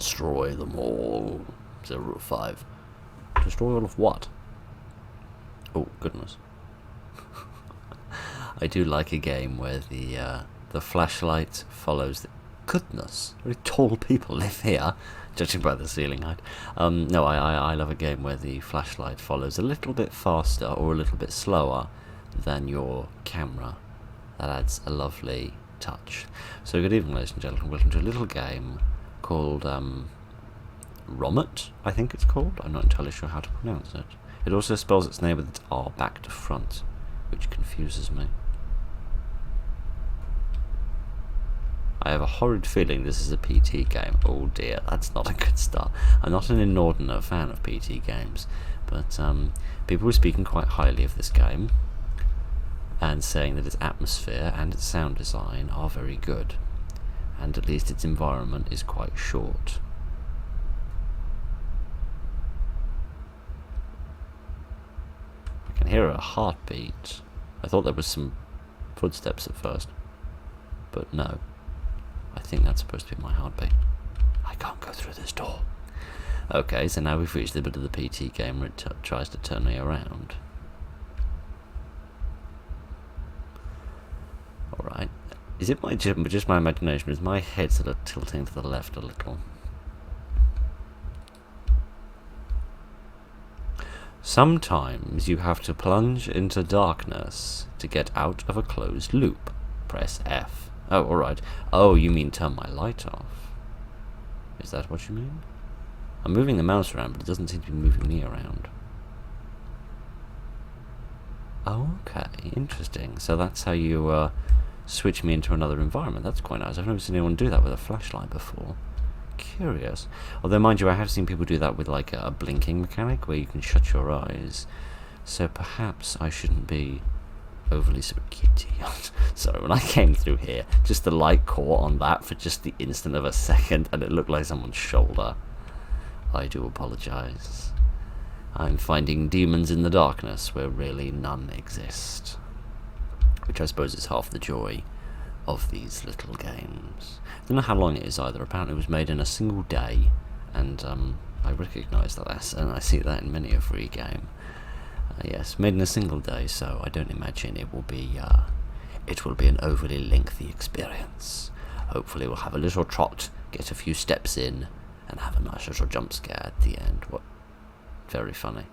Destroy them all. 0 of 5. Destroy all of what? Oh, goodness. I do like a game where the flashlight follows the... Goodness, very tall people live here, judging by the ceiling height. No, I love a game where the flashlight follows a little bit faster or a little bit slower than your camera. That adds a lovely touch. So good evening, ladies and gentlemen. Welcome to a little game called Romut, I think it's called. I'm not entirely sure how to pronounce it. It also spells its name with its R back to front, which confuses me. I have a horrid feeling this is a PT game. Oh dear, that's not a good start. I'm not an inordinate fan of PT games, but people were speaking quite highly of this game and saying that its atmosphere and its sound design are very good, and at least its environment is quite short. I can hear a heartbeat. I thought there was some footsteps at first, but no. I think that's supposed to be my heartbeat. I can't go through this door. Okay, so now we've reached the bit of the PT game where it tries to turn me around. Alright. Is it just my imagination? Is my head sort of tilting to the left a little? Sometimes you have to plunge into darkness to get out of a closed loop. Press F. Oh, alright. Oh, you mean turn my light off. Is that what you mean? I'm moving the mouse around, but it doesn't seem to be moving me around. Oh, okay. Interesting. So that's how you switch me into another environment. That's quite nice. I've never seen anyone do that with a flashlight before. Curious. Although, mind you, I have seen people do that with like a blinking mechanic where you can shut your eyes. So perhaps I shouldn't be overly kitty. Sorry, when I came through here, just the light caught on that for just the instant of a second, and it looked like someone's shoulder. I do apologise. I'm finding demons in the darkness where really none exist, which I suppose is half the joy of these little games. I don't know how long it is either. Apparently it was made in a single day, and I recognise that, and I see that in many a free game. Yes, made in a single day, so I don't imagine it will be an overly lengthy experience. Hopefully we'll have a little trot, get a few steps in, and have a nice little jump scare at the end. What? Very funny.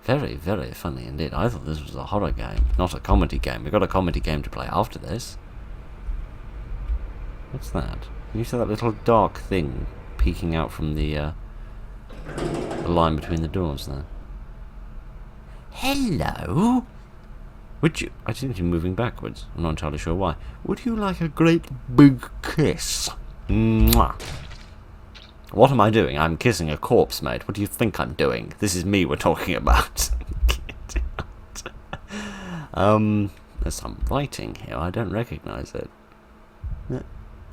Very, very funny indeed. I thought this was a horror game, not a comedy game. We've got a comedy game to play after this. What's that? Can you see that little dark thing peeking out from the line between the doors there? Hello? Would you... I seem to be moving backwards. I'm not entirely sure why. Would you like a great big kiss? Mwah. What am I doing? I'm kissing a corpse, mate. What do you think I'm doing? This is me we're talking about. There's some writing here. I don't recognise it.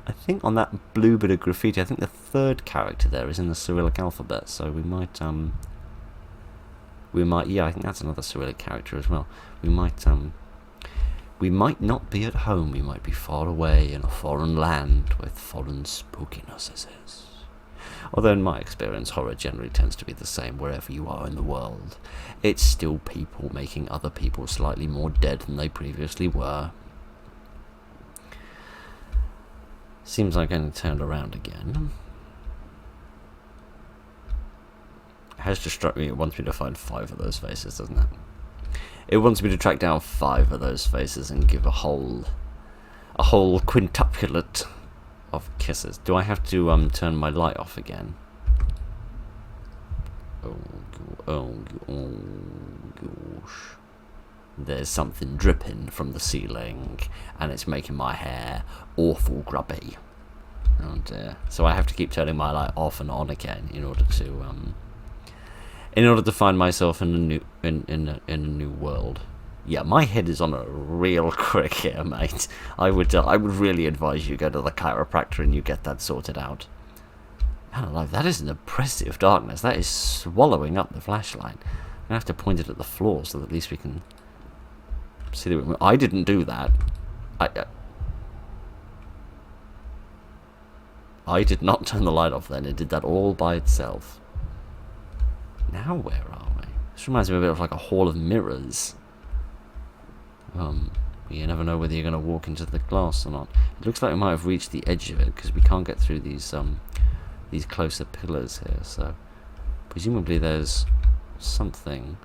I think on that blue bit of graffiti, I think the third character there is in the Cyrillic alphabet, so we might, yeah, I think that's another Cyrillic character as well. We might not be at home. We might be far away in a foreign land with foreign spookinesses. Although in my experience, horror generally tends to be the same wherever you are in the world. It's still people making other people slightly more dead than they previously were. Seems like getting turned around again. It has just struck me, it wants me to find 5 of those faces, doesn't it? It wants me to track down 5 of those faces and give a whole quintuplet of kisses. Do I have to turn my light off again? Oh gosh. There's something dripping from the ceiling, and it's making my hair awful grubby. Oh dear. So I have to keep turning my light off and on again in order to find myself in a new world. Yeah, my head is on a real crick here, mate. I would really advise you go to the chiropractor and you get that sorted out. Man alive, that is an oppressive darkness. That is swallowing up the flashlight. I'm gonna have to point it at the floor so that at least we can see the... I didn't do that. I did not turn the light off then. It did that all by itself. Now where are we? This reminds me a bit of like a hall of mirrors. You never know whether you're going to walk into the glass or not. It looks like we might have reached the edge of it because we can't get through these closer pillars here. So presumably there's something.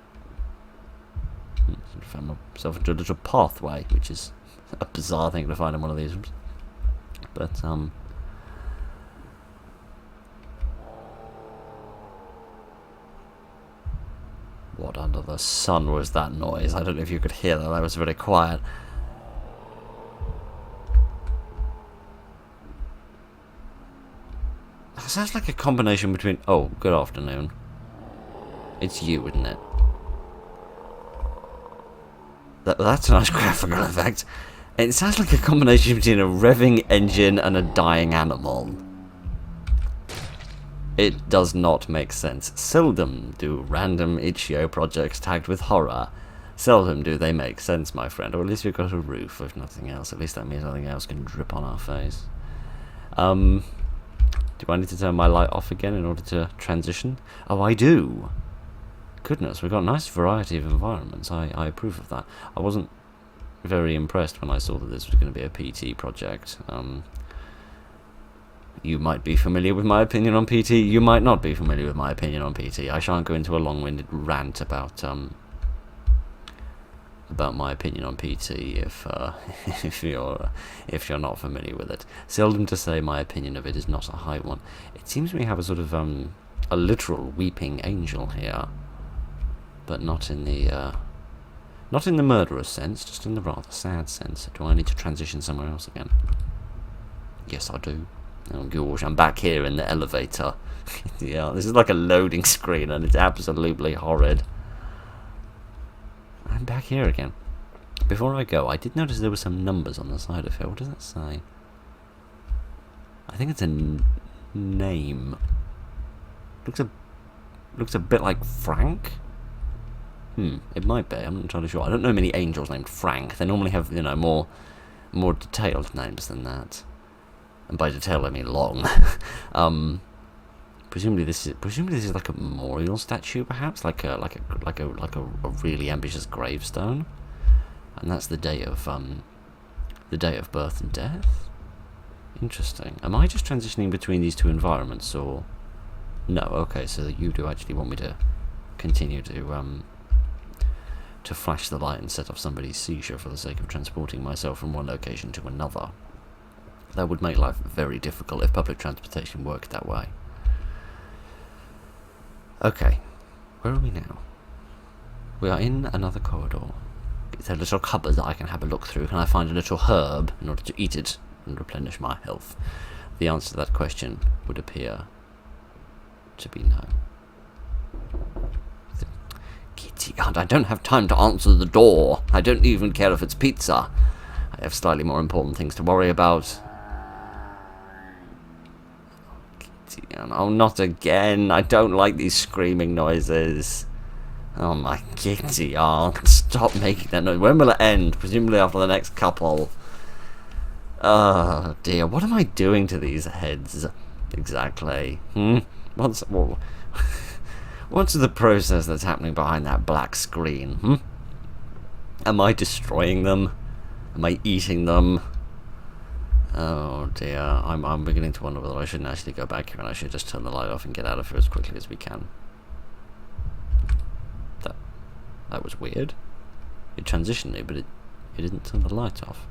I found myself into a little pathway, which is a bizarre thing to find in one of these rooms. But what under the sun was that noise? I don't know if you could hear that. That was very quiet. That sounds like a combination between... Oh, good afternoon. It's you, isn't it? That's a nice graphical effect. It sounds like a combination between a revving engine and a dying animal. It does not make sense. Seldom do random itch.io projects tagged with horror. Seldom do they make sense, my friend. Or at least we've got a roof, if nothing else. At least that means nothing else can drip on our face. Do I need to turn my light off again in order to transition? Oh, I do! Goodness, we've got a nice variety of environments. I approve of that. I wasn't very impressed when I saw that this was going to be a PT project. You might be familiar with my opinion on PT, you might not be familiar with my opinion on PT. I shan't go into a long-winded rant about my opinion on PT if you're not familiar with it. Seldom to say my opinion of it is not a high one. It seems we have a sort of a literal weeping angel here, but not in the murderous sense, just in the rather sad sense. Do I need to transition somewhere else again? Yes, I do. Oh gosh, I'm back here in the elevator. Yeah, this is like a loading screen and it's absolutely horrid. I'm back here again. Before I go, I did notice there were some numbers on the side of here. What does that say? I think it's a name. Looks a bit like Frank. It might be. I'm not entirely sure. I don't know many angels named Frank. They normally have, you know, more detailed names than that. And by detail I mean long. Presumably this is like a memorial statue, perhaps, like a really ambitious gravestone, and that's the day of birth and death. Interesting. Am I just transitioning between these two environments, or no? Okay, so you do actually want me to continue to flash the light and set off somebody's seizure for the sake of transporting myself from one location to another. That would make life very difficult if public transportation worked that way. Okay, where are we now? We are in another corridor. Is there a little cupboard that I can have a look through? Can I find a little herb in order to eat it and replenish my health? The answer to that question would appear to be no. Kitty, I don't have time to answer the door. I don't even care if it's pizza. I have slightly more important things to worry about. Oh, not again. I don't like these screaming noises. Oh my kitty, stop making that noise. When will it end? Presumably after the next couple. Oh dear, what am I doing to these heads? Exactly. What's the process that's happening behind that black screen? Am I destroying them? Am I eating them? Oh dear, I'm beginning to wonder whether I shouldn't actually go back here and I should just turn the light off and get out of here as quickly as we can. That was weird. It transitioned me, but it didn't turn the light off.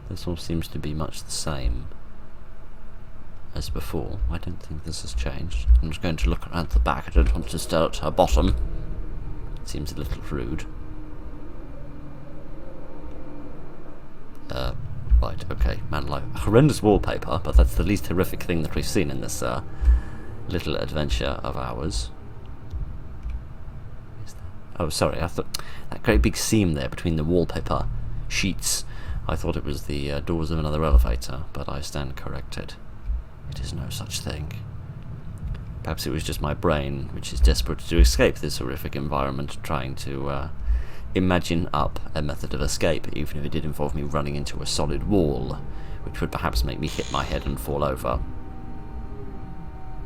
This all seems to be much the same as before. I don't think this has changed. I'm just going to look around the back. I don't want to stare at her bottom. It seems a little rude. Right, okay, horrendous wallpaper, but that's the least horrific thing that we've seen in this little adventure of ours. Oh, sorry, I thought that great big seam there between the wallpaper sheets, I thought it was the doors of another elevator, but I stand corrected. It is no such thing. Perhaps it was just my brain, which is desperate to escape this horrific environment, trying to imagine up a method of escape, even if it did involve me running into a solid wall, which would perhaps make me hit my head and fall over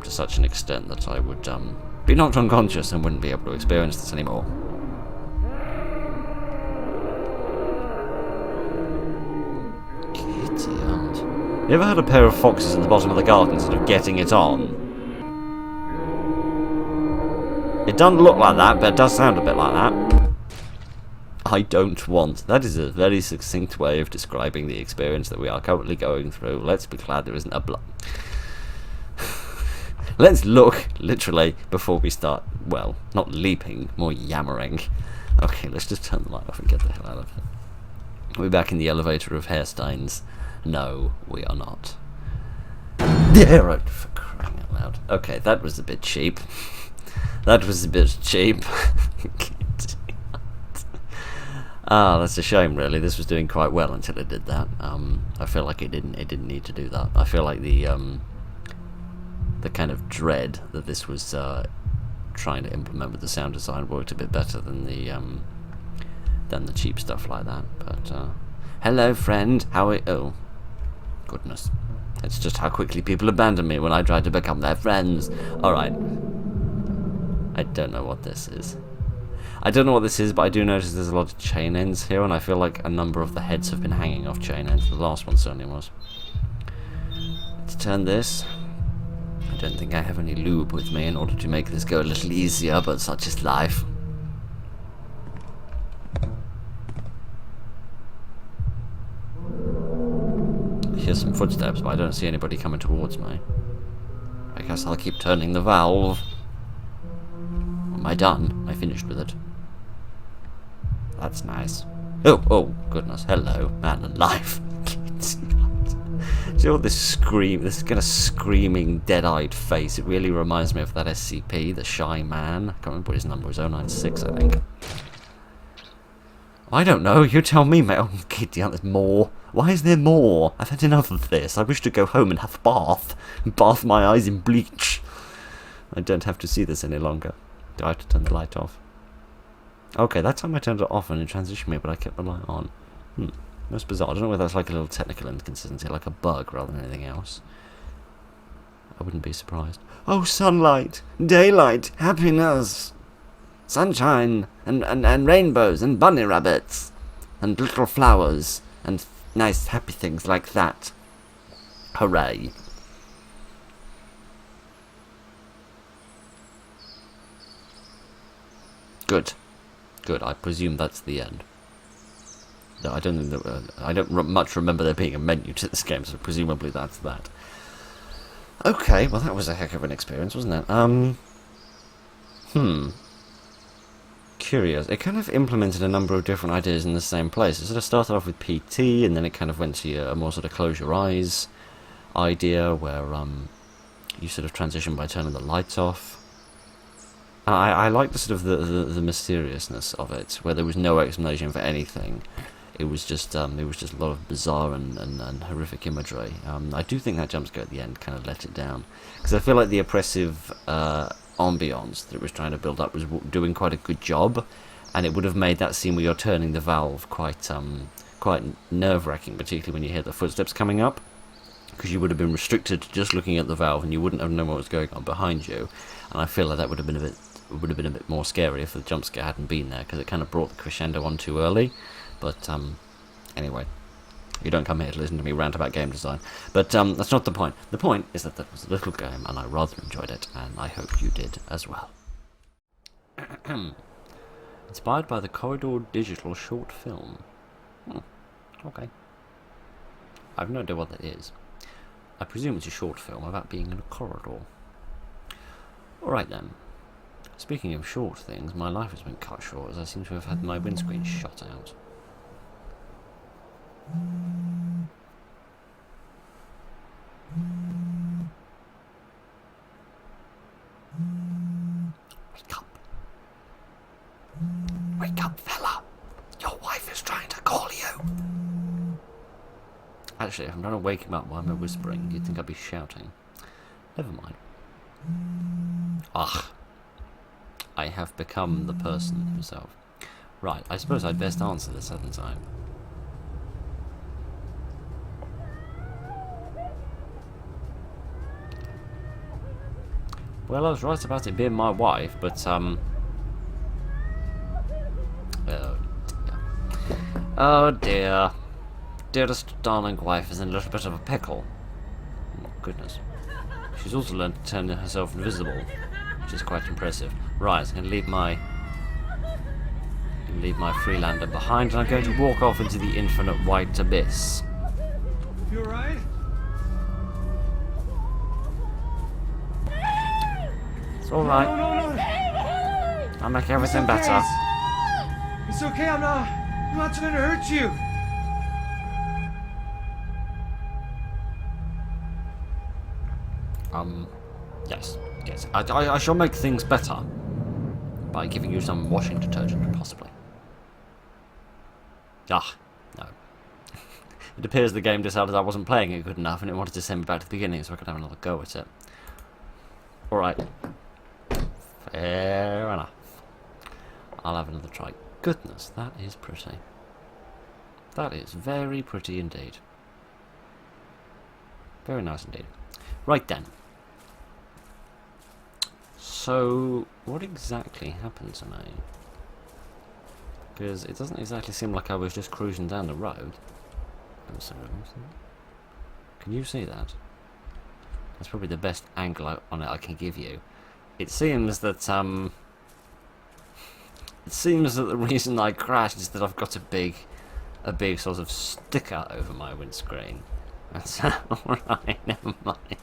to such an extent that I would be knocked unconscious and wouldn't be able to experience this anymore. Idiot. You ever had a pair of foxes at the bottom of the garden sort of getting it on? It doesn't look like that, but it does sound a bit like that. I don't want. That is a very succinct way of describing the experience that we are currently going through. Let's be glad there isn't a Let's look, literally, before we start, well, not leaping, more yammering. Okay, let's just turn the light off and get the hell out of it. We're back in the elevator of hairstains. No, we are not. Yeah, right, for crying out loud. Okay, that was a bit cheap. That was a bit cheap. That's a shame, really. This was doing quite well until it did that. I feel like it didn't need to do that. I feel like the kind of dread that this was trying to implement with the sound design worked a bit better than the cheap stuff like that. But hello, friend. How are you? Oh, goodness. It's just how quickly people abandon me when I try to become their friends. All right. I don't know what this is. But I do notice there's a lot of chain ends here, and I feel like a number of the heads have been hanging off chain ends. The last one certainly was. Let's turn this. I don't think I have any lube with me in order to make this go a little easier, but such is life. I hear some footsteps, but I don't see anybody coming towards me. I guess I'll keep turning the valve. Am I done? I finished with it. That's nice. Oh, goodness. Hello, man alive. Do you know what this kind of screaming, dead-eyed face, it really reminds me of that SCP, the Shy Man. I can't remember what his number was, 096, I think. I don't know, you tell me, mate. Oh, giddy, there's more. Why is there more? I've had enough of this. I wish to go home and have a bath. Bath my eyes in bleach. I don't have to see this any longer. Do I have to turn the light off? Okay, that time I turned it off and it transitioned me, but I kept the light on. That's bizarre. I don't know whether that's like a little technical inconsistency, like a bug rather than anything else. I wouldn't be surprised. Oh, sunlight, daylight, happiness, sunshine, and rainbows, and bunny rabbits, and little flowers, and nice happy things like that. Hooray. Good. Good. I presume that's the end. No, I don't think that. I don't much remember there being a menu to this game, so presumably that's that. Okay, well that was a heck of an experience, wasn't it? Curious. It kind of implemented a number of different ideas in the same place. It sort of started off with PT, and then it kind of went to a more sort of close your eyes idea, where you sort of transition by turning the lights off. I like the sort of the mysteriousness of it, where there was no explanation for anything. It was just a lot of bizarre and horrific imagery. I do think that jump scare at the end kind of let it down, because I feel like the oppressive ambience that it was trying to build up was doing quite a good job, and it would have made that scene where you're turning the valve quite nerve-wracking, particularly when you hear the footsteps coming up, because you would have been restricted to just looking at the valve, and you wouldn't have known what was going on behind you. And I feel like that would have been a bit more scary if the jump scare hadn't been there, because it kind of brought the crescendo on too early. But anyway, you don't come here to listen to me rant about game design. But that's not the point. The point is that was a little game, and I rather enjoyed it, and I hope you did as well. Inspired by the Corridor Digital short film. Okay. I have no idea what that is. I presume it's a short film about being in a corridor. Alright then. Speaking of short things, my life has been cut short as I seem to have had my windscreen shot out. Wake up. Wake up, fella. Your wife is trying to call you. Actually, if I'm trying to wake him up while I'm whispering, you'd think I'd be shouting. Never mind. Ugh. I have become the person himself. Right, I suppose I'd best answer this at the time. Well, I was right about it being my wife, but, Oh, dear. Oh, dear. Dearest darling wife is in a little bit of a pickle. Oh, goodness. She's also learned to turn herself invisible, which is quite impressive. Right, I'm going to leave my Freelander behind, and I'm going to walk off into the infinite white abyss. You alright? It's alright. No. I'll make everything better. It's okay, I'm not trying to hurt you. Yes. I shall make things better by giving you some washing detergent, possibly. Ah, no. It appears the game decided I wasn't playing it good enough and it wanted to send me back to the beginning so I could have another go at it. Alright. Fair enough. I'll have another try. Goodness, that is pretty. That is very pretty indeed. Very nice indeed. Right then. So, what exactly happened to me? Because it doesn't exactly seem like I was just cruising down the road. Can you see that? That's probably the best angle on it I can give you. It seems that the reason I crashed is that I've got a big sort of sticker over my windscreen. That's alright, never mind.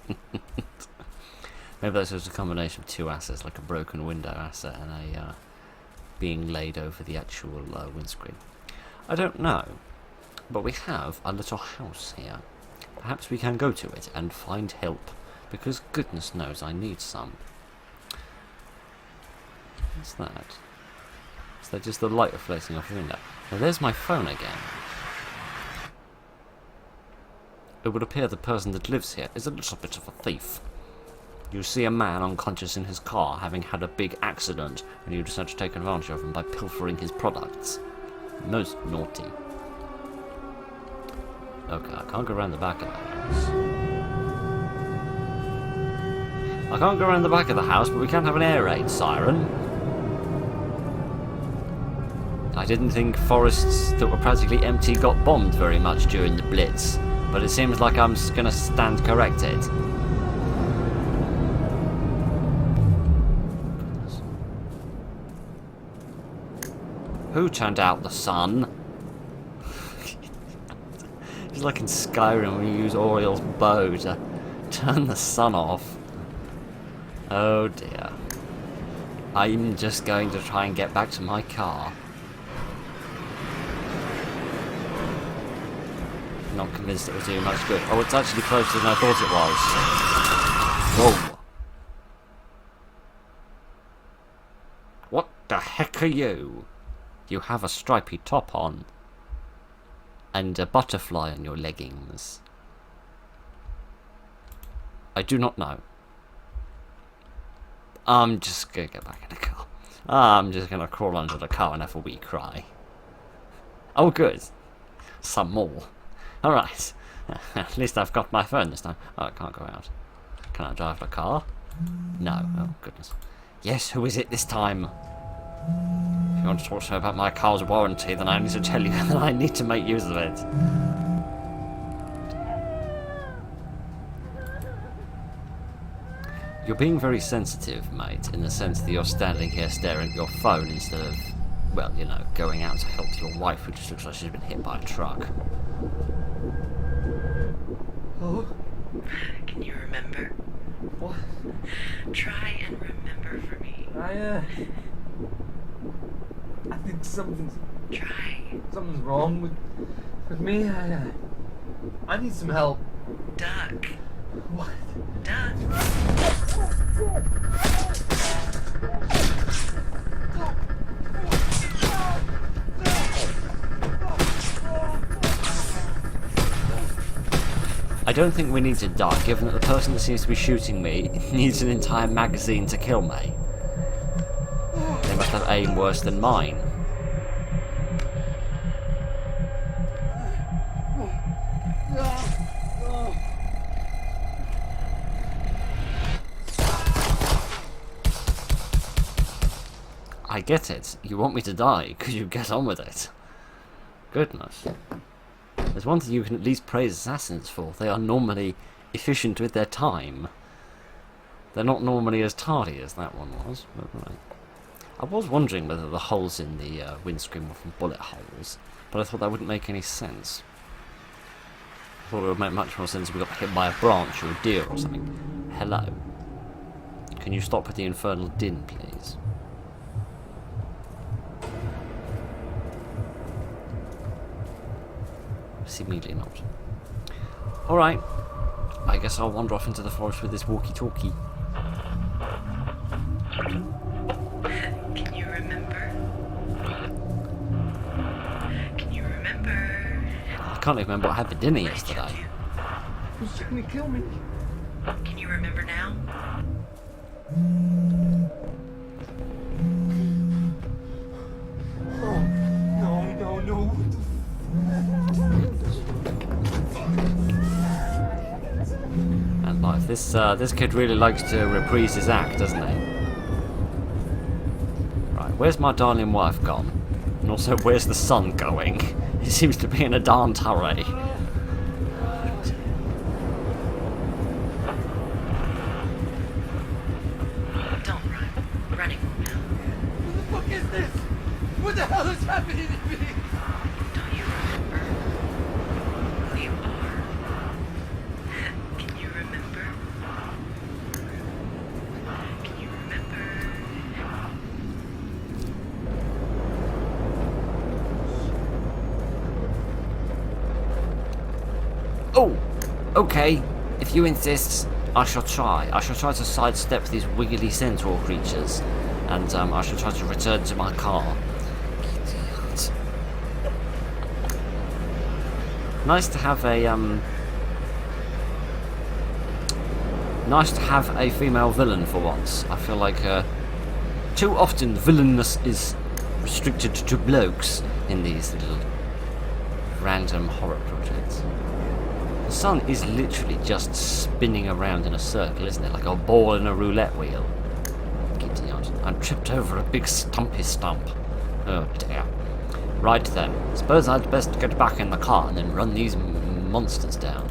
Maybe that's just a combination of two assets, like a broken window asset and a being laid over the actual windscreen. I don't know, but we have a little house here. Perhaps we can go to it and find help, because goodness knows I need some. What's that? Is that just the light reflecting off the window? Now there's my phone again. It would appear the person that lives here is a little bit of a thief. You see a man unconscious in his car having had a big accident and you decide to take advantage of him by pilfering his products. Most naughty. Okay, I can't go around the back of the house. I can't go around the back of the house, but we can have an air raid siren. I didn't think forests that were practically empty got bombed very much during the Blitz, but it seems like I'm just gonna stand corrected. Who turned out the sun? It's like in Skyrim when you use Oriel's bow to turn the sun off. Oh dear. I'm just going to try and get back to my car. Not convinced it was doing much good. Oh, it's actually closer than I thought it was. Whoa. What the heck are you? You have a stripy top on. And a butterfly on your leggings. I do not know. I'm just gonna get back in the car. I'm just gonna crawl under the car and have a wee cry. Oh good. Some more. Alright. At least I've got my phone this time. Oh, I can't go out. Can I drive the car? No. Oh goodness. Yes, who is it this time? If you want to talk to me about my car's warranty, then I need to tell you that I need to make use of it. You're being very sensitive, mate, in the sense that you're standing here staring at your phone instead of, well, you know, going out to help your wife who just looks like she's been hit by a truck. Oh? Can you remember? What? Try and remember for me. I think something's Try. wrong with me. I need some help. Duck. What? Duck. I don't think we need to duck, given that the person that seems to be shooting me needs an entire magazine to kill me. They must have aim worse than mine. I get it. You want me to die. Could you get on with it? Goodness. There's one thing you can at least praise assassins for. They are normally efficient with their time. They're not normally as tardy as that one was. But right. I was wondering whether the holes in the windscreen were from bullet holes, but I thought that wouldn't make any sense. I thought it would make much more sense if we got hit by a branch or a deer or something. Hello. Can you stop with the infernal din, please? Seemingly not. Alright. I guess I'll wander off into the forest with this walkie-talkie. Can you remember? Can you remember? I can't even remember what I had for dinner yesterday. Who's trying to kill me? Can you remember now? Oh, no. And life. This kid really likes to reprise his act, doesn't he? Right, where's my darling wife gone? And also, where's the sun going? He seems to be in a darned hurry. Don't run. Running won't help. What the fuck is this? What the hell is happening to me? Don't you remember who you are? Can you remember? Can you remember? Oh, okay. If you insist, I shall try. I shall try to sidestep these wiggly centaur creatures, and I shall try to return to my car. Idiot. Nice to have a nice to have a female villain for once. I feel like too often villainness is restricted to blokes in these little random horror projects. The sun is literally just spinning around in a circle, isn't it? Like a ball in a roulette wheel. Giddy on. I'm tripped over a big stumpy stump. Oh dear. Right then. Suppose I'd best get back in the car and then run these monsters down.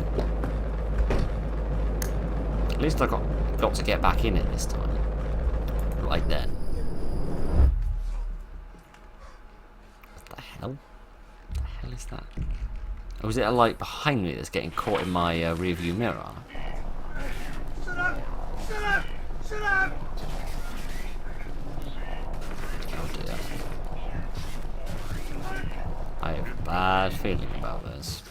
At least I got to get back in it this time. Right then. What the hell? What the hell is that? Or is it a light behind me that's getting caught in my rearview mirror? Shut up! Shut up! Shut up! Oh dear. I have a bad feeling about this.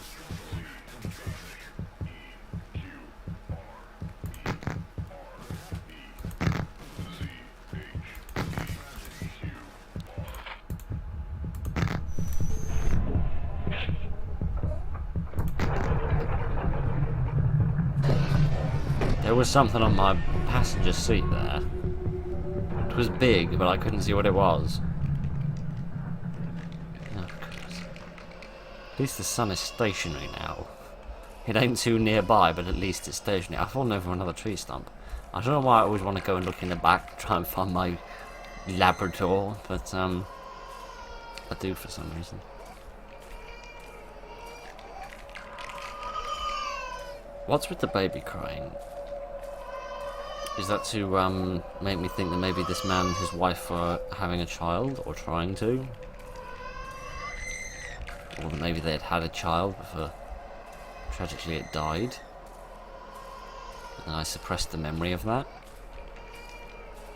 There was something on my passenger seat there. It was big, but I couldn't see what it was. Oh, goodness. At least the sun is stationary now. It ain't too nearby, but at least it's stationary. I've fallen over another tree stump. I don't know why I always want to go and look in the back, try and find my Labrador, but I do for some reason. What's with the baby crying? Is that to make me think that maybe this man and his wife are having a child, or trying to? Or that maybe they had had a child before tragically it died? And I suppressed the memory of that?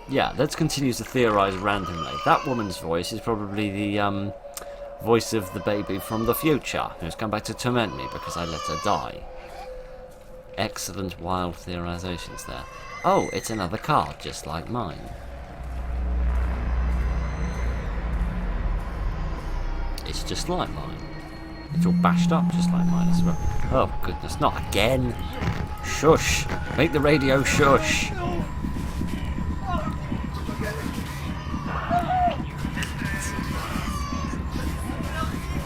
Yeah, let's continue to theorise randomly. That woman's voice is probably the voice of the baby from the future, who's come back to torment me because I let her die. Excellent wild theorisations there. Oh, it's another car, just like mine. It's just like mine. It's all bashed up, just like mine as well. Oh, goodness, not again. Shush. Make the radio shush.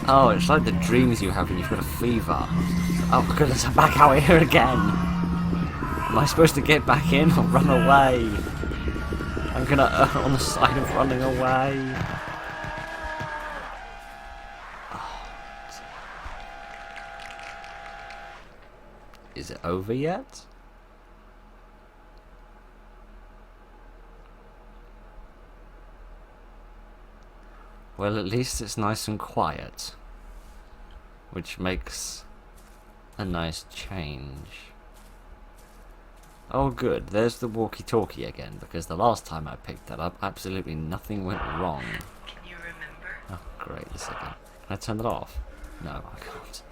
Oh, it's like the dreams you have when you've got a fever. Oh, goodness, I'm back out here again. Am I supposed to get back in or run away? I'm gonna err on the side of running away. Oh, is it over yet? Well, at least it's nice and quiet, which makes a nice change. Oh good, there's the walkie-talkie again, because the last time I picked that up, absolutely nothing went wrong. Can you remember? Oh great, a second. Can I turn it off? No, I can't.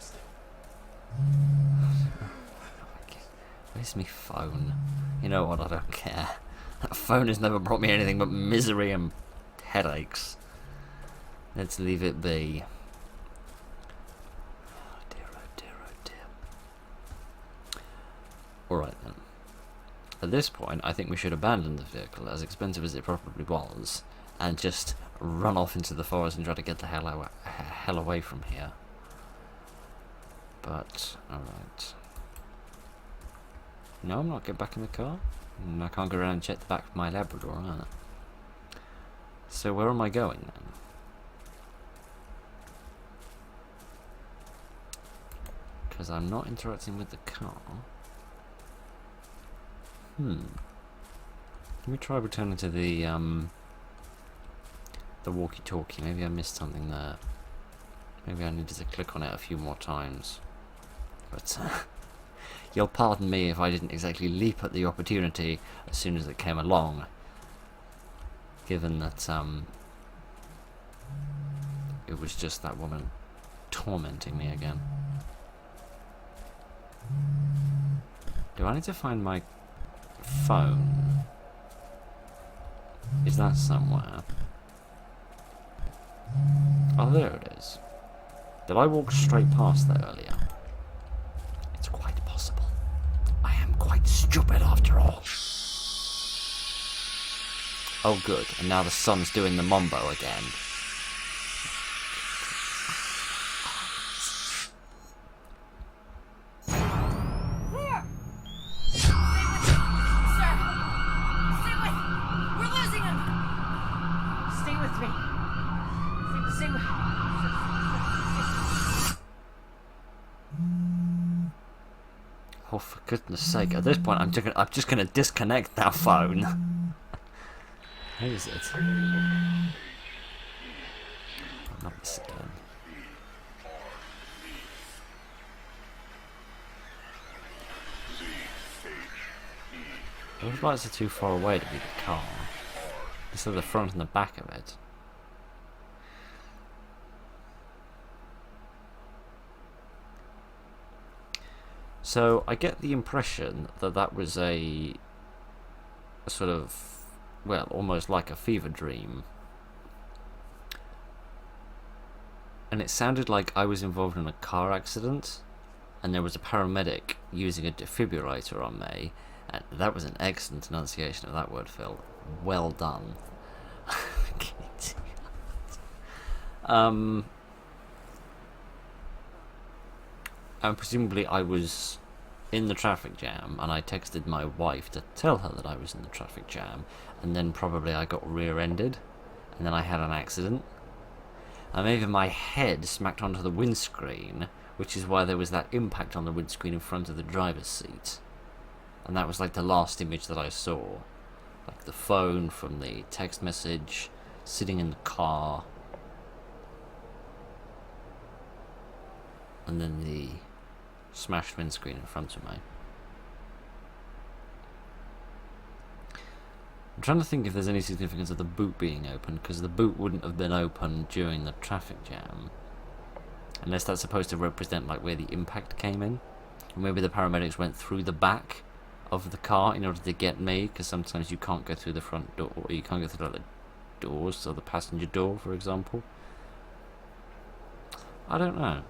Where's my phone? You know what, I don't care. That phone has never brought me anything but misery and headaches. Let's leave it be. Oh dear, oh dear, oh dear. Alright then. At this point, I think we should abandon the vehicle, as expensive as it probably was, and just run off into the forest and try to get the hell away from here. But, alright. No, I'm not getting back in the car. I can't go around and check the back of my Labrador either. So where am I going then? Because I'm not interacting with the car. Let me try returning to the walkie-talkie. Maybe I missed something there. Maybe I needed to click on it a few more times. But you'll pardon me if I didn't exactly leap at the opportunity as soon as it came along. Given that it was just that woman tormenting me again. Do I need to find my phone? Is that somewhere? Oh, there it is. Did I walk straight past that earlier? It's quite possible. I am quite stupid after all. Oh good, and now the sun's doing the mambo again. Oh, for goodness sake, at this point I'm just gonna disconnect that phone. Where is it? Oh, not this again. Those lights are too far away to be the car. It's at the front and the back of it. So I get the impression that that was a sort of, well, almost like a fever dream. And it sounded like I was involved in a car accident and there was a paramedic using a defibrillator on me. And that was an excellent enunciation of that word, Phil. Well done. And presumably I was in the traffic jam, and I texted my wife to tell her that I was in the traffic jam, and then probably I got rear-ended, and then I had an accident. And maybe my head smacked onto the windscreen, which is why there was that impact on the windscreen in front of the driver's seat. And that was like the last image that I saw. Like the phone from the text message, sitting in the car, and then the smashed windscreen in front of me. I'm trying to think if there's any significance of the boot being open, because the boot wouldn't have been open during the traffic jam. Unless that's supposed to represent like where the impact came in. Or maybe the paramedics went through the back of the car in order to get me, because sometimes you can't go through the front door, or you can't go through the doors, so the passenger door, for example. I don't know.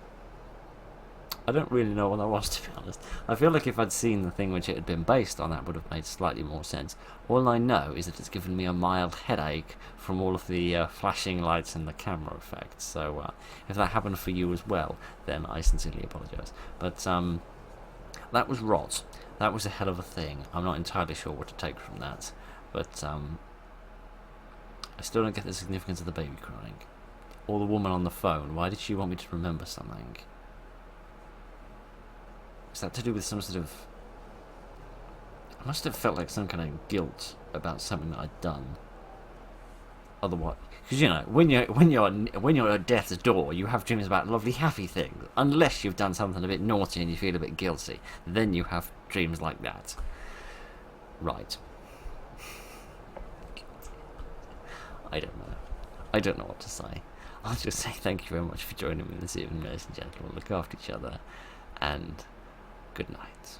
I don't really know what that was, to be honest. I feel like if I'd seen the thing which it had been based on, that would have made slightly more sense. All I know is that it's given me a mild headache from all of the flashing lights and the camera effects. So if that happened for you as well, then I sincerely apologise. But that was rot. That was a hell of a thing. I'm not entirely sure what to take from that. But I still don't get the significance of the baby crying. Or the woman on the phone. Why did she want me to remember something? Is that to do with some sort of... I must have felt like some kind of guilt about something that I'd done. Otherwise, because you know, when you're at death's door, you have dreams about lovely, happy things. Unless you've done something a bit naughty and you feel a bit guilty, then you have dreams like that. Right. I don't know. I don't know what to say. I'll just say thank you very much for joining me this evening, ladies and gentlemen. Look after each other, and good night.